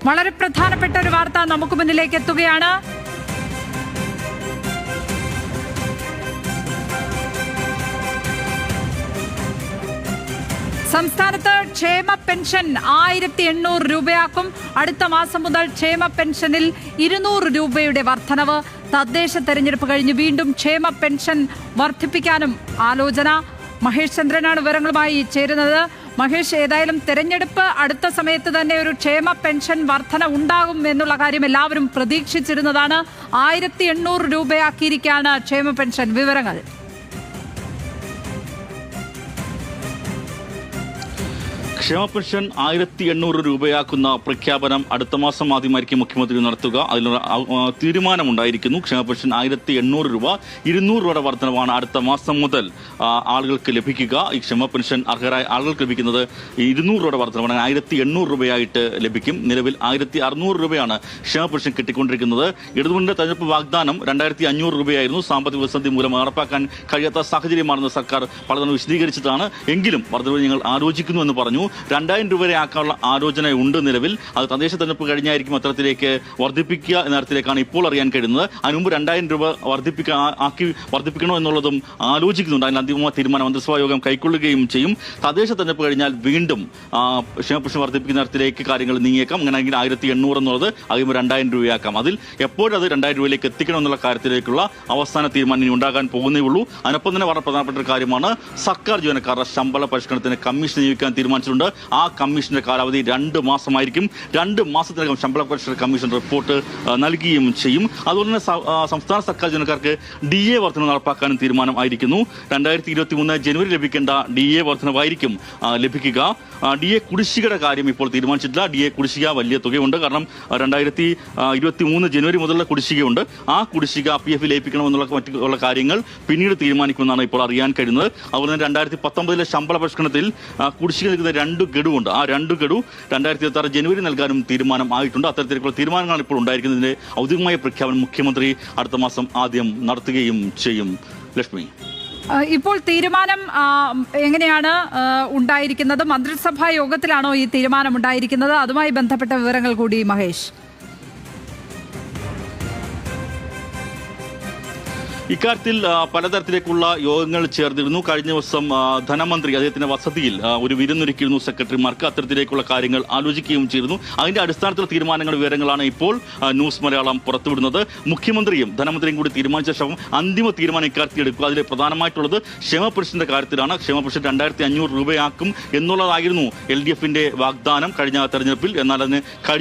വളരെ പ്രധാനപ്പെട്ട ഒരു വാർത്ത നമുക്ക് മുന്നിലേക്ക് എത്തുകയാണ്. സംസ്ഥാനത്ത് ക്ഷേമ പെൻഷൻ 1800 രൂപയാക്കും. അടുത്ത മാസം മുതൽ ക്ഷേമ പെൻഷനിൽ 200 രൂപയുടെ വർധനവ്. തദ്ദേശ തെരഞ്ഞെടുപ്പ് കഴിഞ്ഞ് വീണ്ടും ക്ഷേമ പെൻഷൻ വർദ്ധിപ്പിക്കാനും ആലോചന. മഹേഷ് ചന്ദ്രനാണ് വിവരങ്ങളുമായി ചേരുന്നത്. മഹേഷ്, ഏതായാലും തെരഞ്ഞെടുപ്പ് അടുത്ത സമയത്ത് തന്നെ ഒരു ക്ഷേമ പെൻഷൻ വർധന ഉണ്ടാകും എന്നുള്ള കാര്യം എല്ലാവരും പ്രതീക്ഷിച്ചിരുന്നതാണ്. 1800 രൂപയാക്കിയിരിക്കുകയാണ് ക്ഷേമ പെൻഷൻ. വിവരങ്ങൾ. ക്ഷേമ പെൻഷൻ 1800 രൂപയാക്കുന്ന പ്രഖ്യാപനം അടുത്ത മാസം ആദ്യമായിരിക്കും മുഖ്യമന്ത്രി നടത്തുക. അതിനുള്ള തീരുമാനമുണ്ടായിരിക്കുന്നു. ക്ഷേമ പെൻഷൻ 1800 രൂപ, 200 രൂപയുടെ വർധനവാണ് അടുത്ത മാസം മുതൽ ആളുകൾക്ക് ലഭിക്കുക. ഈ ക്ഷേമ പെൻഷൻ അർഹരായ ആളുകൾക്ക് ലഭിക്കുന്നത് 200 രൂപയുടെ വർധനവാണ്. 1800 രൂപയായിട്ട് ലഭിക്കും. നിലവിൽ 1600 രൂപയാണ് ക്ഷേമ പെൻഷൻ കിട്ടിക്കൊണ്ടിരിക്കുന്നത്. ഇടതുമുന്നണിയുടെ തെരഞ്ഞെടുപ്പ് വാഗ്ദാനം 2500 രൂപയായിരുന്നു. സാമ്പത്തിക പ്രതിസന്ധി മൂലം നടപ്പാക്കാൻ കഴിയാത്ത സാഹചര്യമാണെന്ന് സർക്കാർ പലതവണ വിശദീകരിച്ചിട്ടാണ്. എങ്കിലും വർധനവ് ഞങ്ങൾ ആലോചിക്കുന്നു എന്ന് പറഞ്ഞു. 2000 രൂപ വരെ ആക്കാനുള്ള ആലോചന ഉണ്ട് നിലവിൽ. അത് തദ്ദേശ തെരഞ്ഞെടുപ്പ് കഴിഞ്ഞായിരിക്കും അത്തരത്തിലേക്ക് വർദ്ധിപ്പിക്കുക എന്ന തരത്തിലേക്കാണ് ഇപ്പോൾ അറിയാൻ കഴിയുന്നത്. അതിന് മുമ്പ് 2000 രൂപ വർദ്ധിപ്പിക്കണോ എന്നുള്ളതും ആലോചിക്കുന്നുണ്ട്. അതിന് അന്തിമമായ തീരുമാനം മന്ത്രിസഭാ യോഗം കൈക്കൊള്ളുകയും ചെയ്യും. തദ്ദേശ തെരഞ്ഞെടുപ്പ് കഴിഞ്ഞാൽ വീണ്ടും ക്ഷേമ പെൻഷൻ വർദ്ധിപ്പിക്കുന്ന തരത്തിലേക്ക് കാര്യങ്ങൾ നീങ്ങിയേക്കാം. അങ്ങനെയെങ്കിൽ 1800 എന്നുള്ളത് അതിന് 2000 രൂപയാക്കാം. അതിൽ എപ്പോഴത് 2000 രൂപയിലേക്ക് എത്തിക്കണം എന്നുള്ള കാര്യത്തിലേക്കുള്ള അവസാന തീരുമാനം ഇനി ഉണ്ടാകാൻ പോകുന്നേ ഉള്ളൂ. അതിനൊപ്പം തന്നെ വളരെ പ്രധാനപ്പെട്ട ഒരു കാര്യമാണ് സർക്കാർ ജീവനക്കാരുടെ ശമ്പള പരിഷ്കരണത്തിന് കമ്മീഷൻ നിയോഗിക്കാൻ തീരുമാനിച്ചിട്ടുണ്ട്. ആ കമ്മീഷന്റെ കാലാവധി 2 മാസമായിരിക്കും. 2 മാസത്തിനകം ശമ്പള പരിഷ്കരണ കമ്മീഷൻ റിപ്പോർട്ട് നൽകുകയും ചെയ്യും. അതുപോലെ തന്നെ സംസ്ഥാന സർക്കാർ ജീവനക്കാർക്ക് DA വർധന നടപ്പാക്കാനും തീരുമാനമായിരിക്കുന്നു. 2023 ജനുവരി ലഭിക്കേണ്ട DA വർധനവായിരിക്കും ലഭിക്കുക. DA കുടിശ്ശികയുടെ കാര്യം ഇപ്പോൾ തീരുമാനിച്ചിട്ടില്ല. DA കുടിശ്ശിക വലിയ തുകയുണ്ട്. കാരണം 2023 ജനുവരി മുതലുള്ള കുടിശ്ശികയുണ്ട്. ആ കുടിശ്ശിക PF ലയിപ്പിക്കണമെന്നുള്ള മറ്റുള്ള കാര്യങ്ങൾ പിന്നീട് തീരുമാനിക്കുമെന്നാണ് ഇപ്പോൾ അറിയാൻ കഴിയുന്നത്. അതുപോലെ തന്നെ 2019 ശമ്പള പരിഷ്കരണത്തിൽ കുടിശ്ശിക നൽകുന്ന 2 ഗഡുവുണ്ട്. ആ 2 ഗഡു 2026 ജനുവരി നൽകാനും തീരുമാനം ആയിട്ടുണ്ട്. അത്തരത്തിലുള്ള തീരുമാനങ്ങളാണ് ഇപ്പോൾ ഉണ്ടായിരിക്കുന്നതിന്റെ ഔദ്യോഗികമായ പ്രഖ്യാപനം മുഖ്യമന്ത്രി അടുത്ത മാസം ആദ്യം നടത്തുകയും ചെയ്യും. ലക്ഷ്മി, ഇപ്പോൾ തീരുമാനം എങ്ങനെയാണ് ഉണ്ടായിരിക്കുന്നത്? മന്ത്രിസഭാ യോഗത്തിലാണോ ഈ തീരുമാനം ഉണ്ടായിരിക്കുന്നത്? അതുമായി ബന്ധപ്പെട്ട വിവരങ്ങൾ കൂടി മഹേഷ്. ഇക്കാര്യത്തിൽ പലതരത്തിലേക്കുള്ള യോഗങ്ങൾ ചേർന്നിരുന്നു. കഴിഞ്ഞ ദിവസം ധനമന്ത്രി അദ്ദേഹത്തിന്റെ വസതിയിൽ ഒരു വിരുന്നൊരുക്കിയിരുന്നു സെക്രട്ടറിമാർക്ക്. അത്തരത്തിലേക്കുള്ള കാര്യങ്ങൾ ആലോചിക്കുകയും ചെയ്തിരുന്നു. അതിന്റെ അടിസ്ഥാനത്തിലുള്ള തീരുമാനങ്ങൾ വിവരങ്ങളാണ് ഇപ്പോൾ ന്യൂസ് മലയാളം പുറത്തുവിടുന്നത്. മുഖ്യമന്ത്രിയും ധനമന്ത്രിയും കൂടി തീരുമാനിച്ച ശേഷം അന്തിമ തീരുമാനം ഇക്കാര്യത്തിൽ എടുക്കുക. അതിൽ പ്രധാനമായിട്ടുള്ളത് ക്ഷേമ പെൻഷന്റെ കാര്യത്തിലാണ്. ക്ഷേമ പെൻഷൻ 2500 രൂപയാക്കും എന്നുള്ളതായിരുന്നു LDFന്റെ വാഗ്ദാനം കഴിഞ്ഞ തെരഞ്ഞെടുപ്പിൽ. എന്നാൽ അതിന്